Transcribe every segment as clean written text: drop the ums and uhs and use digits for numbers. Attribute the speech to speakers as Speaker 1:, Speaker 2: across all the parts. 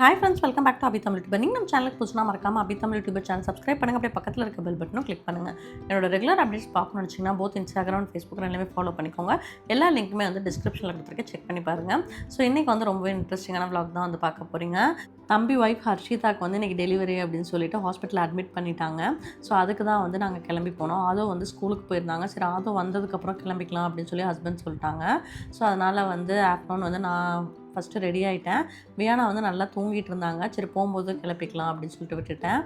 Speaker 1: Hi friends, welcome back to Abi Tamil YouTuber. நீங்கள் நம்ம சேனலுக்கு புதுசுனா மறக்காம Abi Tamil YouTuber channel subscribe பண்ணுங்கள். அப்படியே பக்கத்தில் இருக்க பெல் பட்டனும் கிளிக் பண்ணுங்கள். என்னோட ரெகுலர் அப்டேட்ஸ் பார்க்கணும்னு நினச்சிங்கன்னா போத் இன்ஸ்டாகிராம் அண்ட் ஃபேஸ்புக் ரெண்டுமே ஃபாலோ பண்ணிக்கோங்க. எல்லா லிங்க்குமே வந்து டிஸ்கிரிப்ஷனில் கொடுத்துருக்கேன், செக் பண்ணி பாருங்கள். ஸோ இன்றைக்கி வந்து ரொம்பவே இன்ட்ரெஸ்டிங்கான vlog தான் வந்து பார்க்க போகிறீங்க. தம்பி ஒய்ஃப் ஹர்ஷிதாக்கு வந்து இன்றைக்கி டெலிவரி அப்படின்னு சொல்லிட்டு ஹாஸ்பிட்டலில் அட்மிட் பண்ணிட்டாங்க. ஸோ அதுக்கு தான் வந்து நாங்கள் கிளம்பி போனோம். அதுவும் வந்து ஸ்கூலுக்கு போயிருந்தாங்க. சரி, அதுவும் வந்ததுக்கப்புறம் கிளம்பிக்கலாம் அப்படின்னு சொல்லி ஹஸ்பண்ட் சொல்லிட்டாங்க. ஸோ அதனால் வந்து ஆஃப்டர்நூன் வந்து நான் ஃபஸ்ட்டு ரெடி ஆகிட்டேன். வியானா வந்து நல்லா தூங்கிட்டு இருந்தாங்க. சரி, போகும்போது கிளப்பிக்கலாம் அப்படின்னு சொல்லிட்டு விட்டுட்டேன்.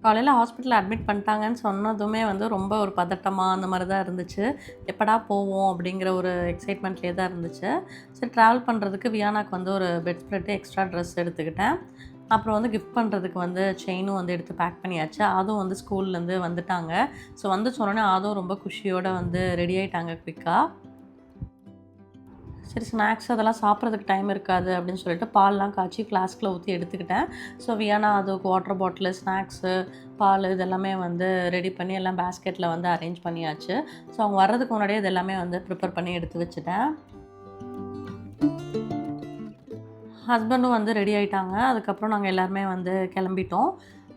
Speaker 1: காலையில் ஹாஸ்பிட்டலில் அட்மிட் பண்ணிட்டாங்கன்னு சொன்னதுமே வந்து ரொம்ப ஒரு பதட்டமாக அந்த மாதிரி தான் இருந்துச்சு. எப்படா போவோம் அப்படிங்கிற ஒரு எக்ஸைட்மெண்ட்லேயே தான் இருந்துச்சு. சரி, ட்ராவல் பண்ணுறதுக்கு வியானாக்கு வந்து ஒரு பெட் ஸ்ப்ரெட்டு, எக்ஸ்ட்ரா ட்ரெஸ் எடுத்துக்கிட்டேன். அப்புறம் வந்து கிஃப்ட் பண்ணுறதுக்கு வந்து செயினும் வந்து எடுத்து பேக் பண்ணியாச்சு. அதுவும் வந்து ஸ்கூல்லேருந்து வந்துட்டாங்க. ஸோ வந்து சொன்னோன்னே அதுவும் ரொம்ப குஷியோடு வந்து ரெடி ஆகிட்டாங்க குயிக்காக. சரி, ஸ்நாக்ஸ் அதெல்லாம் சாப்பிட்றதுக்கு டைம் இருக்காது அப்படின்னு சொல்லிட்டு பால்லாம் காய்ச்சி ஃப்ளாஸ்கில் ஊற்றி எடுத்துக்கிட்டேன். ஸோ வியானா அதுக்கு வாட்டர் பாட்டிலு, ஸ்நாக்ஸு, பால் இதெல்லாமே வந்து ரெடி பண்ணி எல்லாம் பேஸ்கெட்டில் வந்து அரேஞ்ச் பண்ணியாச்சு. ஸோ அவங்க வர்றதுக்கு முன்னாடியே இது எல்லாமே வந்து ப்ரிப்பேர் பண்ணி எடுத்து வச்சுட்டேன். ஹஸ்பண்டும் வந்து ரெடி ஆகிட்டாங்க. அதுக்கப்புறம் நாங்கள் எல்லாருமே வந்து கிளம்பிட்டோம்.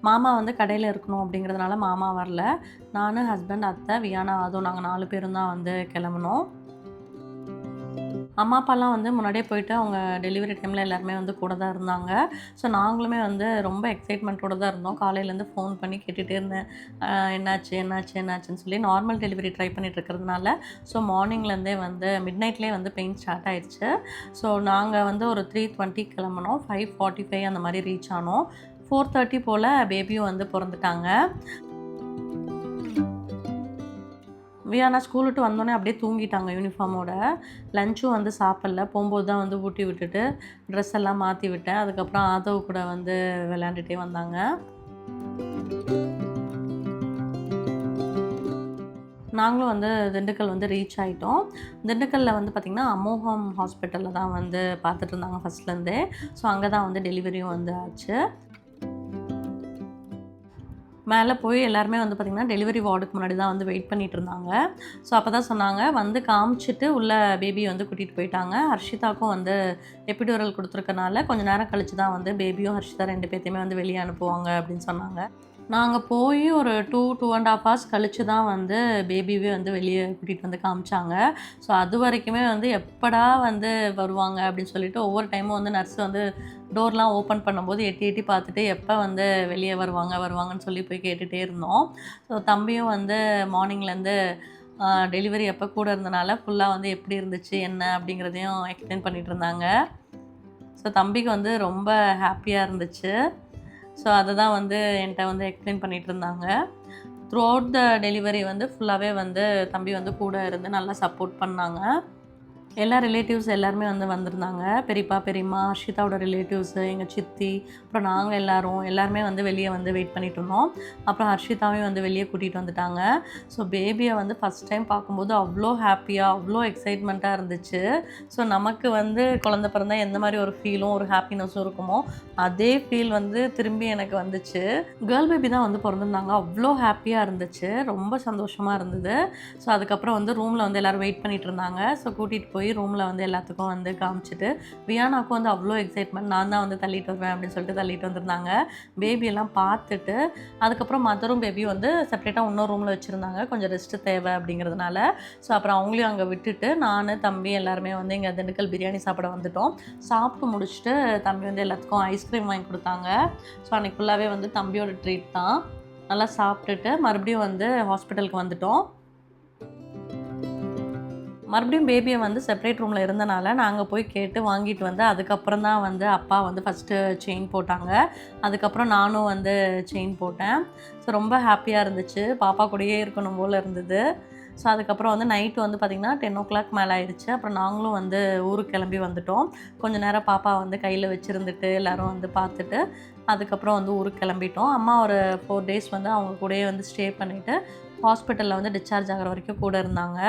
Speaker 1: மாமா வந்து கடையில் இருக்கணும் அப்படிங்கிறதுனால மாமா வரல. நான், ஹஸ்பண்ட், அத்தை, வியானா, அதுவும் நாங்கள் 4 பேரும் தான் வந்து கிளம்புனோம். அம்மா அப்பாலாம் வந்து முன்னாடியே போயிட்டு அவங்க டெலிவரி டைமில் எல்லாருமே வந்து கூட தான் இருந்தாங்க. ஸோ நாங்களுமே வந்து ரொம்ப எக்ஸைட்மெண்ட்டோடு தான் இருந்தோம். காலையிலேருந்து ஃபோன் பண்ணி கேட்டுகிட்டே இருந்தேன். என்னாச்சு என்னாச்சு என்னாச்சுன்னு சொல்லி நார்மல் டெலிவரி ட்ரை பண்ணிகிட்டு இருக்கிறதுனால. ஸோ மார்னிங்லேருந்தே வந்து மிட் நைட்லேயே வந்து பெயின் ஸ்டார்ட் ஆயிடுச்சு. ஸோ நாங்கள் வந்து ஒரு 3:20 கிளம்புனோம். 5:45 அந்த மாதிரி ரீச் ஆனோம். 4:30 போல் பேபியும் வந்து பிறந்துட்டாங்க. வியானா ஸ்கூல் விட்டு வந்தோடனே அப்படியே தூங்கிட்டாங்க யூனிஃபார்மோட. லஞ்சும் வந்து சாப்பிடல. போகும்போது தான் வந்து ஊட்டி விட்டுட்டு ட்ரெஸ் எல்லாம் மாற்றி விட்டேன். அதுக்கப்புறம் ஆதவ் கூட வந்து விளையாண்டுட்டே வந்தாங்க. நாங்களும் வந்து திண்டுக்கல் வந்து ரீச் ஆகிட்டோம். திண்டுக்கல்லில் வந்து பார்த்திங்கன்னா அமோகம் ஹாஸ்பிட்டலில் தான் வந்து பார்த்துட்டு இருந்தாங்க ஃபஸ்ட்லேருந்தே. ஸோ அங்கே தான் வந்து டெலிவரியும் வந்து ஆச்சு. மேலே போய் எல்லாருமே வந்து பார்த்திங்கன்னா டெலிவரி வார்டுக்கு முன்னாடி தான் வந்து வெயிட் பண்ணிகிட்டு இருந்தாங்க. ஸோ அப்போ தான் சொன்னாங்க, வந்து காமிச்சிட்டு உள்ளே பேபியை வந்து கூட்டிகிட்டு போயிட்டாங்க. ஹர்ஷிதாக்கும் வந்து எபிடூரல் கொடுத்துருக்கனால கொஞ்சம் நேரம் கழித்து தான் வந்து பேபியும் ஹர்ஷிதா 2 பேர்த்தையுமே வந்து வெளியே அனுப்புவாங்க அப்படின்னு சொன்னாங்க. நாங்கள் போய் ஒரு 2.5 ஹவர்ஸ் கழித்து தான் வந்து பேபியவே வந்து வெளியே கூட்டிகிட்டு வந்து காமிச்சாங்க. ஸோ அது வரைக்குமே வந்து எப்படா வந்து வருவாங்க அப்படின்னு சொல்லிட்டு ஒவ்வொரு டைமும் வந்து நர்ஸ் வந்து டோர்லாம் ஓப்பன் பண்ணும்போது எட்டி எட்டி பார்த்துட்டு எப்போ வந்து வெளியே வருவாங்கன்னு சொல்லி போய் கேட்டுகிட்டே இருந்தோம். ஸோ தம்பியும் வந்து மார்னிங்லேருந்து டெலிவரி எப்போ கூட இருந்தனால ஃபுல்லாக வந்து எப்படி இருந்துச்சு என்ன அப்படிங்கிறதையும் எக்ஸ்பிளைன் பண்ணிகிட்டு இருந்தாங்க. ஸோ தம்பிக்கு வந்து ரொம்ப ஹாப்பியாக இருந்துச்சு. ஸோ அதை தான் வந்து என்கிட்ட வந்து எக்ஸ்பிளைன் பண்ணிகிட்டு இருந்தாங்க. த்ரூ அவுட் த டெலிவரி வந்து ஃபுல்லாகவே வந்து தம்பி வந்து கூட இருந்து நல்லா சப்போர்ட் பண்ணாங்க. எல்லா ரிலேட்டிவ்ஸ் எல்லாருமே வந்து வந்திருந்தாங்க. பெரியப்பா, பெரியம்மா, ஹர்ஷிதாவோட ரிலேட்டிவ்ஸு, எங்கள் சித்தி, அப்புறம் நாங்கள் எல்லாருமே வந்து வெளியே வந்து வெயிட் பண்ணிட்டு இருந்தோம். அப்புறம் ஹர்ஷிதாவையும் வந்து வெளியே கூட்டிகிட்டு வந்துட்டாங்க. ஸோ பேபியை வந்து ஃபஸ்ட் டைம் பார்க்கும்போது அவ்வளோ ஹாப்பியாக, அவ்வளோ எக்ஸைட்மெண்ட்டாக இருந்துச்சு. ஸோ நமக்கு வந்து குழந்த பிறந்தா எந்த மாதிரி ஒரு ஃபீலும் ஒரு ஹாப்பினஸும் இருக்குமோ அதே ஃபீல் வந்து திரும்பி எனக்கு வந்துச்சு. கேர்ள் பேபி தான் வந்து பிறந்திருந்தாங்க. அவ்வளோ ஹாப்பியாக இருந்துச்சு. ரொம்ப சந்தோஷமாக இருந்தது. ஸோ அதுக்கப்புறம் வந்து ரூமில் வந்து எல்லோரும் வெயிட் பண்ணிகிட்டு இருந்தாங்க. ஸோ கூட்டிகிட்டு போய் ரூமில் வந்து எல்லாத்துக்கும் வந்து காமிச்சிட்டு வியானாக்கும் வந்து அவ்வளோ எக்ஸைட்மெண்ட். நான் தான் வந்து தள்ளிட்டு வருவேன் அப்படின்னு சொல்லிட்டு தள்ளிட்டு வந்திருந்தாங்க. பேபியெல்லாம் பார்த்துட்டு அதுக்கப்புறம் மதரும் பேபியும் வந்து செப்பரேட்டாக இன்னொரு ரூமில் வச்சுருந்தாங்க. கொஞ்சம் ரெஸ்ட்டு தேவை அப்படிங்கிறதுனால. ஸோ அப்புறம் அவங்களையும் அங்கே விட்டுட்டு நான், தம்பி எல்லாருமே வந்து இங்கே திண்டுக்கல் பிரியாணி சாப்பிட வந்துட்டோம். சாப்பிட்டு முடிச்சுட்டு தம்பி வந்து எல்லாத்துக்கும் ஐஸ்கிரீம் வாங்கி கொடுத்தாங்க. ஸோ அன்றைக்கி ஃபுல்லாகவே வந்து தம்பியோட ட்ரீட் தான். நல்லா சாப்பிட்டுட்டு மறுபடியும் வந்து ஹாஸ்பிட்டலுக்கு வந்துட்டோம். மறுபடியும் பேபியை வந்து செப்பரேட் ரூமில் இருந்தனால நாங்கள் போய் கேட்டு வாங்கிட்டு வந்து அதுக்கப்புறம் தான் வந்து அப்பா வந்து ஃபஸ்ட்டு செயின் போட்டாங்க. அதுக்கப்புறம் நானும் வந்து செயின் போட்டேன். ஸோ ரொம்ப ஹாப்பியாக இருந்துச்சு. பாப்பா கூடயே இருக்கணும் போல் இருந்தது. ஸோ அதுக்கப்புறம் வந்து நைட்டு வந்து பார்த்திங்கன்னா 10 மேலே ஆயிடுச்சு. அப்புறம் நாங்களும் வந்து ஊருக்கு கிளம்பி வந்துட்டோம். கொஞ்சம் நேரம் பாப்பா வந்து கையில் வச்சுருந்துட்டு எல்லோரும் வந்து பார்த்துட்டு அதுக்கப்புறம் வந்து ஊருக்கு கிளம்பிட்டோம். அம்மா ஒரு 4 டேஸ் வந்து அவங்க கூடயே வந்து ஸ்டே பண்ணிவிட்டு ஹாஸ்பிட்டலில் வந்து டிஸ்சார்ஜ் ஆகிற வரைக்கும் கூட இருந்தாங்க.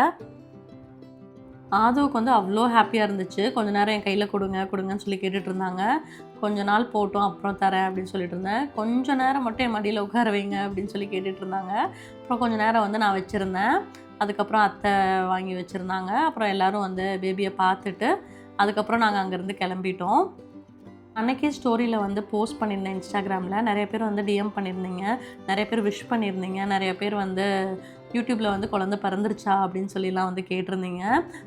Speaker 1: ஆதவுக்கு வந்து அவ்வளோ ஹாப்பியாக இருந்துச்சு. கொஞ்ச நேரம் என் கையில் கொடுங்கன்னு சொல்லி கேட்டுட்டு இருந்தாங்க. கொஞ்ச நாள் போட்டும் அப்புறம் தரேன் அப்படின்னு சொல்லிட்டு இருந்தேன். கொஞ்ச நேரம் மட்டும் என் மடியில் உட்கார வைங்க அப்படின்னு சொல்லி கேட்டுட்டு இருந்தாங்க. அப்புறம் கொஞ்சம் நேரம் வந்து நான் வச்சுருந்தேன். அதுக்கப்புறம் அத்தை வாங்கி வச்சுருந்தாங்க. அப்புறம் எல்லோரும் வந்து பேபியை பார்த்துட்டு அதுக்கப்புறம் நாங்கள் அங்கேருந்து கிளம்பிட்டோம். அன்னைக்கே ஸ்டோரியில் வந்து போஸ்ட் பண்ணியிருந்தேன் இன்ஸ்டாகிராமில். நிறைய பேர் வந்து டிஎம் பண்ணியிருந்தீங்க, நிறைய பேர் விஷ் பண்ணியிருந்தீங்க, நிறைய பேர் வந்து யூடியூப்பில் வந்து குழந்தை பிறந்துருச்சா அப்படின்னு சொல்லிலாம் வந்து கேட்டிருந்தீங்க.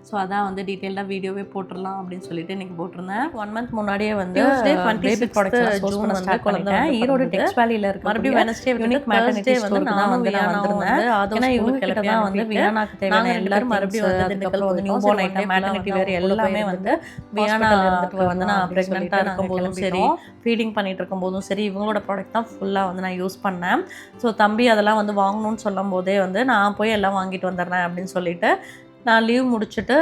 Speaker 1: ஸோ அதான் வந்து டீட்டெயில்டாக வீடியோவே போட்டுடலாம் அப்படின்னு சொல்லிட்டு இன்றைக்கி போட்டிருந்தேன். 1 மந்த் முன்னாடியே வந்து
Speaker 2: டியூஸ்டே
Speaker 1: பேபி ப்ராடக்ட்ஸ் ஜூன் வந்து குழந்தை ஈரோடு டெக்ஸ் வேலியில் இருக்கு. மறுபடியும் வெனஸ்டே யூனிக் மேட்டர்னிட்டி வந்து நானும் வியானாவும் வந்து ஏன்னா இவங்க கிட்ட தான் வந்து வியானாக்கு தேவையான எல்லாரும் மறுபடியும் வந்து திண்டுக்கல் வந்து நியூ பார்ன் ஐட்டம் மேட்டர்னிட்டி வேறு எல்லாமே வந்து வியானாக்கு வந்து நான் ப்ரெக்னெண்ட்டாக இருக்கும்போதும் சரி ஃபீடிங் பண்ணிகிட்டு இருக்கும்போதும் சரி இவங்களோட ப்ராடக்ட் தான் ஃபுல்லாக வந்து நான் யூஸ் பண்ணேன். ஸோ தம்பி அதெல்லாம் வந்து வாங்கணும்னு சொல்லும் போதே வந்து நான் போய் எல்லாம் வாங்கிட்டு வந்துடுறேன் அப்படின்னு சொல்லிட்டு நான் லீவ் முடிச்சுட்டு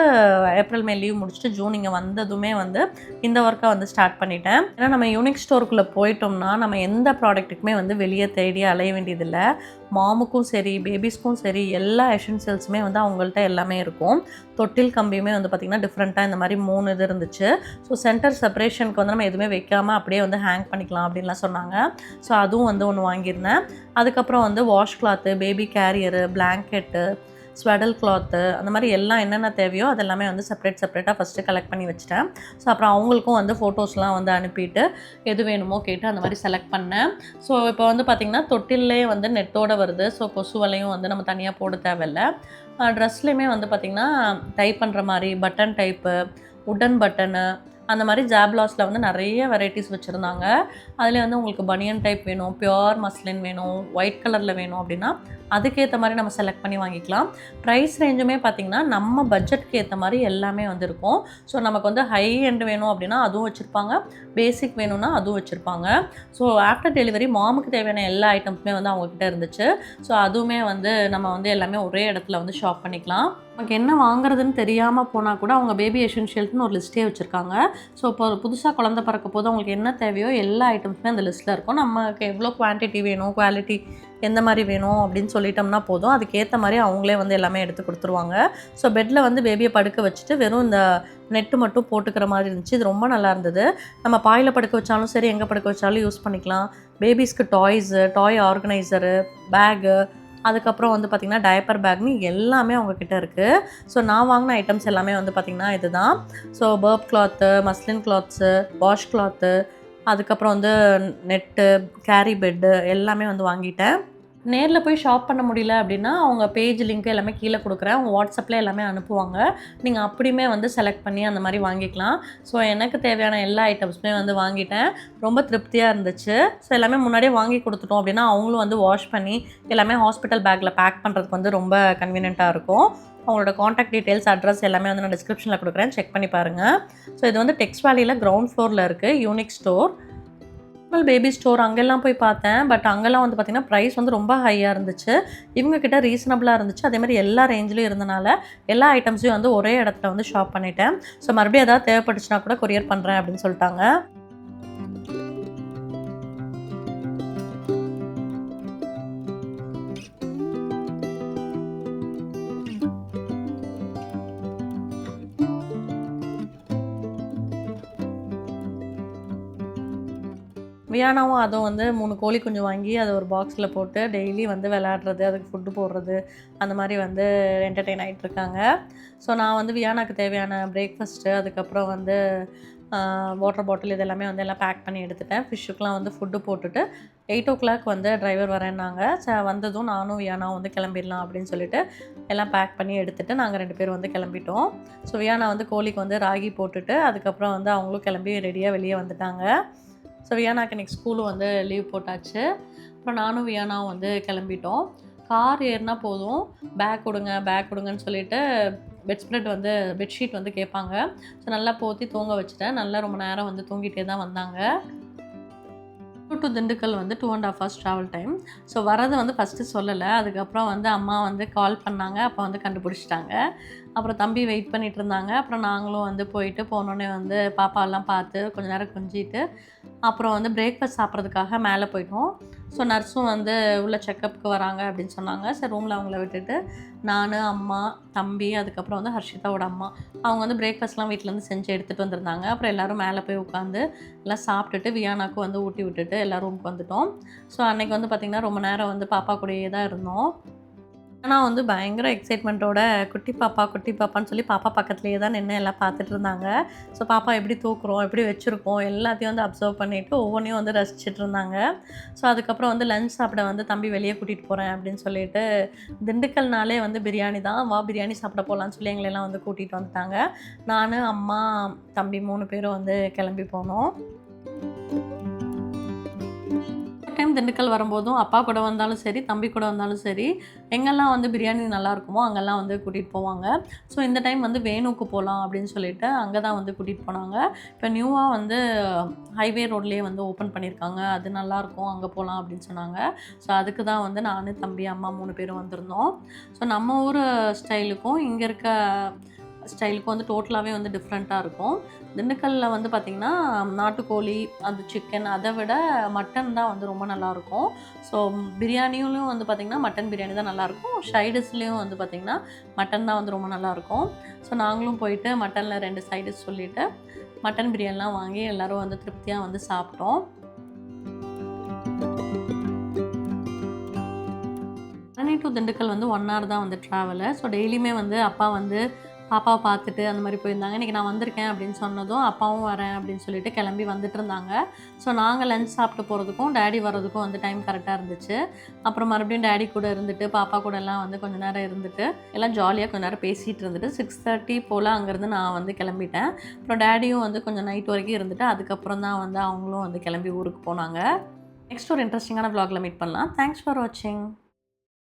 Speaker 1: ஏப்ரல் மே லீவ் முடிச்சுட்டு ஜூன் இங்கே வந்ததுமே வந்து இந்த ஒர்க்கை வந்து ஸ்டார்ட் பண்ணிட்டேன். ஏன்னா நம்ம யூனிக் ஸ்டோருக்குள்ளே போயிட்டோம்னா நம்ம எந்த ப்ராடக்ட்டுக்குமே வந்து வெளியே தேடி அலைய வேண்டியதில்லை. மாமுக்கும் சரி பேபிஸ்க்கும் சரி எல்லா எசென்சியல்ஸுமே வந்து அவங்கள்ட்ட எல்லாமே இருக்கும். தொட்டில் கம்பியுமே வந்து பார்த்திங்கன்னா டிஃப்ரெண்ட்டாக இந்த மாதிரி 3 இது இருந்துச்சு. ஸோ சென்டர் செப்பரேஷனுக்கு வந்து நம்ம எதுவுமே வைக்காமல் அப்படியே வந்து ஹேங் பண்ணிக்கலாம் அப்படின்லாம் சொன்னாங்க. ஸோ அதுவும் வந்து ஒன்று வாங்கியிருந்தேன். அதுக்கப்புறம் வந்து wash cloth, baby carrier, blanket, swaddle cloth அந்த மாதிரி எல்லாம் என்னென்ன தேவையோ அதெல்லாமே வந்து செப்பரேட்டாக ஃபஸ்ட்டு கலெக்ட் பண்ணி வச்சுட்டேன். ஸோ அப்புறம் அவங்களுக்கும் வந்து ஃபோட்டோஸ்லாம் வந்து அனுப்பிட்டு எது வேணுமோ கேட்டு அந்த மாதிரி செலக்ட் பண்ணேன். ஸோ இப்போ வந்து பார்த்திங்கன்னா தொட்டிலே வந்து நெட்டோடு வருது. ஸோ கொசு வலையும் வந்து நம்ம தனியாக போட தேவையில்லை. ட்ரெஸ்லேயுமே வந்து பார்த்திங்கன்னா டைப் பண்ணுற மாதிரி பட்டன் டைப்பு, உட்டன் பட்டனு அந்த மாதிரி ஜாப்லாஸில் வந்து நிறைய வெரைட்டிஸ் வச்சுருந்தாங்க. அதில் வந்து உங்களுக்கு பனியன் டைப் வேணும், பியோர் மஸ்லின் வேணும், ஒயிட் கலரில் வேணும் அப்படின்னா அதுக்கேற்ற மாதிரி நம்ம செலக்ட் பண்ணி வாங்கிக்கலாம். ப்ரைஸ் ரேஞ்சுமே பார்த்திங்கன்னா நம்ம பட்ஜெட்க்கு ஏற்ற மாதிரி எல்லாமே வந்து இருக்கும். ஸோ நமக்கு வந்து ஹை எண்ட் வேணும் அப்படின்னா அதுவும் வச்சுருப்பாங்க, பேசிக் வேணும்னா அதுவும் வச்சுருப்பாங்க. ஸோ ஆஃப்டர் டெலிவரி மாமுக்கு தேவையான எல்லா ஐட்டம்ஸுமே வந்து அவங்கக்கிட்ட இருந்துச்சு. ஸோ அதுவுமே வந்து நம்ம வந்து எல்லாமே ஒரே இடத்துல வந்து ஷாப் பண்ணிக்கலாம். நமக்கு என்ன வாங்குறதுன்னு தெரியாமல் போனால் கூட அவங்க பேபி எசென்ஷியல்ஸ்னு ஒரு லிஸ்ட்டே வச்சுருக்காங்க. ஸோ இப்போ புதுசாக குழந்தை பிறக்க போது அவங்களுக்கு என்ன தேவையோ எல்லா ஐட்டம்ஸுமே அந்த லிஸ்ட்டில் இருக்கும். நமக்கு எவ்வளோ குவான்டிட்டி வேணும், குவாலிட்டி எந்த மாதிரி வேணும் அப்படின்னு சொல்லிட்டோம்னா போதும். அதுக்கேற்ற மாதிரி அவங்களே வந்து எல்லாமே எடுத்து கொடுத்துருவாங்க. ஸோ பெட்டில் வந்து பேபியை படுக்க வச்சுட்டு வெறும் இந்த நெட்டு மட்டும் போட்டுக்கிற மாதிரி இருந்துச்சு. இது ரொம்ப நல்லா இருந்தது. நம்ம பாயில் படுக்க வச்சாலும் சரி எங்கே படுக்க வச்சாலும் யூஸ் பண்ணிக்கலாம். பேபிஸ்க்கு டாய்ஸு, டாய் ஆர்கனைசரு, பேகு, அதுக்கப்புறம் வந்து பார்த்திங்கன்னா டயப்பர் பேக்னு எல்லாமே அவங்கக்கிட்ட இருக்குது. ஸோ நான் வாங்கின ஐட்டம்ஸ் எல்லாமே வந்து பார்த்திங்கன்னா இதுதான். So burp cloth, muslin cloths, wash cloth, அதுக்கப்புறம் வந்து நெட்டு, கேரி பெட்டு எல்லாமே வந்து வாங்கிட்டேன். நேரில் போய் ஷாப் பண்ண முடியல அப்படின்னா அவங்க பேஜ் லிங்க் எல்லாமே கீழே கொடுக்குறேன். அவங்க வாட்ஸ்அப்பில் எல்லாமே அனுப்புவாங்க. நீங்கள் அப்படியுமே வந்து செலக்ட் பண்ணி அந்த மாதிரி வாங்கிக்கலாம். ஸோ எனக்கு தேவையான எல்லா ஐட்டம்ஸுமே வந்து வாங்கிட்டேன். ரொம்ப திருப்தியாக இருந்துச்சு. ஸோ எல்லாமே முன்னாடியே வாங்கி கொடுத்துட்டோம் அப்படின்னா அவங்களும் வந்து வாஷ் பண்ணி எல்லாமே ஹாஸ்பிட்டல் பேக்கில் பேக் பண்ணுறதுக்கு வந்து ரொம்ப கன்வீனியண்ட்டாக இருக்கும். அவங்களோட காண்டாக்ட் டீட்டெயில்ஸ், அட்ரஸ் எல்லாமே வந்து நான் டிஸ்கிரிப்ஷனில் கொடுக்குறேன், செக் பண்ணி பாருங்கள். ஸோ இது வந்து டெக்ஸ் வேலியில் கிரவுண்ட் ஃப்ளோரில் இருக்குது யூனிக் ஸ்டோர். பேபி ஸ்டோர் அங்கெல்லாம் போய் பார்த்தேன். பட் அங்கெல்லாம் வந்து பார்த்திங்கன்னா ப்ரைஸ் வந்து ரொம்ப ஹையாக இருந்துச்சு. இவங்கக்கிட்ட ரீசனபிளாக இருந்துச்சு. அதேமாதிரி எல்லா ரேஞ்சிலையும் இருந்தனால எல்லா ஐட்டம்ஸையும் வந்து ஒரே இடத்துல வந்து ஷாப் பண்ணிட்டேன். ஸோ மறுபடியும் ஏதாவது தேவைப்பட்டுச்சுன்னா கூட கொரியர் பண்ணுறேன் அப்படின்னு சொல்லிட்டாங்க. வியானாவும் அதுவும் வந்து 3 கோழி குஞ்சு வாங்கி அதை ஒரு பாக்ஸில் போட்டு டெய்லி வந்து விளையாடுறது, அதுக்கு ஃபுட்டு போடுறது அந்த மாதிரி வந்து என்டர்டெயின் ஆகிட்டுருக்காங்க. ஸோ நான் வந்து வியானாக்கு தேவையான பிரேக்ஃபாஸ்ட்டு, அதுக்கப்புறம் வந்து வாட்டர் பாட்டில் இதெல்லாமே வந்து எல்லாம் பேக் பண்ணி எடுத்துட்டேன். ஃபிஷ்ஷுக்கெலாம் வந்து ஃபுட்டு போட்டுட்டு 8 o'clock வந்து டிரைவர் வரேன்னாங்க. வந்ததும் நானும் வியானாவும் வந்து கிளம்பிடலாம் அப்படின்னு சொல்லிட்டு எல்லாம் பேக் பண்ணி எடுத்துகிட்டு நாங்கள் 2 பேரும் வந்து கிளம்பிட்டோம். ஸோ வியானா வந்து கோழிக்கு வந்து ராகி போட்டுட்டு அதுக்கப்புறம் வந்து அவங்களும் கிளம்பி ரெடியாக வெளியே வந்துட்டாங்க. ஸோ வியானாக்கு நெக்ஸ்ட் ஸ்கூலும் வந்து லீவ் போட்டாச்சு. அப்புறம் நானும் வியானாவும் வந்து கிளம்பிட்டோம். கார் ஏறினா போதும் பேக் கொடுங்கன்னு சொல்லிட்டு பெட்ஷீட் வந்து கேட்பாங்க. ஸோ நல்லா போற்றி தூங்க வச்சுட்டேன். நல்லா ரொம்ப நேரம் வந்து தூங்கிட்டே தான் வந்தாங்க. டு திண்டுக்கல் வந்து 2.5 hours ட்ராவல் டைம். ஸோ வரது வந்து ஃபஸ்ட்டு சொல்லலை. அதுக்கப்புறம் வந்து அம்மா வந்து கால் பண்ணாங்க. அப்போ வந்து கண்டுபிடிச்சிட்டாங்க. அப்புறம் தம்பி வெயிட் பண்ணிகிட்டு இருந்தாங்க. அப்புறம் நாங்களும் வந்து போனோடனே வந்து பாப்பாவெல்லாம் பார்த்து கொஞ்சம் நேரம் கொஞ்சிட்டு அப்புறம் வந்து பிரேக்ஃபாஸ்ட் சாப்பிட்றதுக்காக மேலே போயிட்டோம். ஸோ நர்ஸும் வந்து உள்ள செக்கப்புக்கு வராங்க அப்படின்னு சொன்னாங்க. சரி ரூமில் அவங்கள விட்டுட்டு நான், அம்மா, தம்பி, அதுக்கப்புறம் வந்து ஹர்ஷிதாவோட அம்மா அவங்க வந்து பிரேக்ஃபாஸ்ட்லாம் வீட்டிலேருந்து செஞ்சு எடுத்துகிட்டு வந்திருந்தாங்க. அப்புறம் எல்லோரும் மேலே போய் உட்காந்து எல்லாம் சாப்பிட்டுட்டு வியானாக்கும் வந்து ஊட்டி விட்டுட்டு எல்லோரும் ரூமுக்கு வந்துட்டோம். ஸோ அன்றைக்கி வந்து பார்த்திங்கன்னா ரொம்ப நேரம் வந்து பாப்பா கூடயே தான் இருந்தோம். ஆனால் வந்து பயங்கர எக்ஸைட்மெண்ட்டோட குட்டி பாப்பா குட்டி பாப்பான்னு சொல்லி பாப்பா பக்கத்துலேயே தான் நின்று எல்லாம் பார்த்துட்டு இருந்தாங்க. ஸோ பாப்பா எப்படி தூக்குறோம், எப்படி வச்சுருக்கோம் எல்லாத்தையும் வந்து அப்சர்வ் பண்ணிவிட்டு ஒவ்வொன்றையும் வந்து ரசிச்சுட்டு இருந்தாங்க. ஸோ அதுக்கப்புறம் வந்து லஞ்ச் சாப்பிட வந்து தம்பி வெளியே கூட்டிகிட்டு போகிறேன் அப்படின்னு சொல்லிட்டு, திண்டுக்கல்னாலே வந்து பிரியாணி தான், வா பிரியாணி சாப்பிட போகலான்னு சொல்லி எங்களெல்லாம் வந்து கூட்டிகிட்டு வந்துட்டாங்க. நான், அம்மா, தம்பி 3 பேரும் வந்து கிளம்பி போனோம். டைம் திண்டுக்கல் வரும்போதும் அப்பா கூட வந்தாலும் சரி, தம்பி கூட வந்தாலும் சரி, எங்கெல்லாம் வந்து பிரியாணி நல்லாயிருக்குமோ அங்கெல்லாம் வந்து கூட்டிகிட்டு போவாங்க. ஸோ இந்த டைம் வந்து வேணுக்கு போகலாம் அப்படின்னு சொல்லிட்டு அங்கே தான் வந்து கூட்டிகிட்டு போனாங்க. இப்போ நியூவாக வந்து ஹைவே ரோட்லேயே வந்து ஓப்பன் பண்ணியிருக்காங்க. அது நல்லாயிருக்கும், அங்கே போகலாம் அப்படின்னு சொன்னாங்க. ஸோ அதுக்கு தான் வந்து நான், தம்பி, அம்மா 3 பேரும் வந்திருந்தோம். ஸோ நம்ம ஊர் ஸ்டைலுக்கும் இங்கே இருக்க ஸ்டைலுக்கும் வந்து டோட்டலாகவே வந்து டிஃப்ரெண்ட்டாக இருக்கும். திண்டுக்கல்லில் வந்து பார்த்திங்கன்னா நாட்டுக்கோழி, அது சிக்கன், அதை விட மட்டன் தான் வந்து ரொம்ப நல்லாயிருக்கும். ஸோ பிரியாணியும் வந்து பார்த்திங்கன்னா மட்டன் பிரியாணி தான் நல்லாயிருக்கும். சைடிஷ்லேயும் வந்து பார்த்திங்கன்னா மட்டன் தான் வந்து ரொம்ப நல்லாயிருக்கும். ஸோ நாங்களும் போயிட்டு மட்டனில் 2 சைடிஷ் சொல்லிவிட்டு மட்டன் பிரியாணிலாம் வாங்கி எல்லோரும் வந்து திருப்தியாக வந்து சாப்பிட்டோம். சென்னை டு திண்டுக்கல் வந்து 1 ஹவர் தான் வந்து ட்ராவலு. ஸோ டெய்லியுமே வந்து அப்பா வந்து பாப்பாவை பார்த்துட்டு அந்த மாதிரி போயிருந்தாங்க. இன்றைக்கி நான் வந்திருக்கேன் அப்படின்னு சொன்னதும் அப்பாவும் வரேன் அப்படின்னு சொல்லிட்டு கிளம்பி வந்துட்டு இருந்தாங்க. ஸோ நாங்கள் லஞ்ச் சாப்பிட்டு போகிறதுக்கும் டேடி வர்றதுக்கும் வந்து டைம் கரெக்டாக இருந்துச்சு. அப்புறம் மறுபடியும் டேடி கூட இருந்துட்டு பாப்பா கூட எல்லாம் வந்து கொஞ்சம் நேரம் இருந்துட்டு எல்லாம் ஜாலியாக கொஞ்சம் நேரம் பேசிகிட்டு இருந்துட்டு 6:30 போல் அங்கேருந்து நான் வந்து கிளம்பிட்டேன். அப்புறம் டேடியும் வந்து கொஞ்சம் நைட் வரைக்கும் இருந்துட்டு அதுக்கப்புறம் தான் வந்து அவங்களும் வந்து கிளம்பி ஊருக்கு போனாங்க. நெக்ஸ்ட் ஒரு இன்ட்ரெஸ்டிங்கான vlogல மீட் பண்ணலாம். தேங்க்ஸ் ஃபார் வாட்சிங்.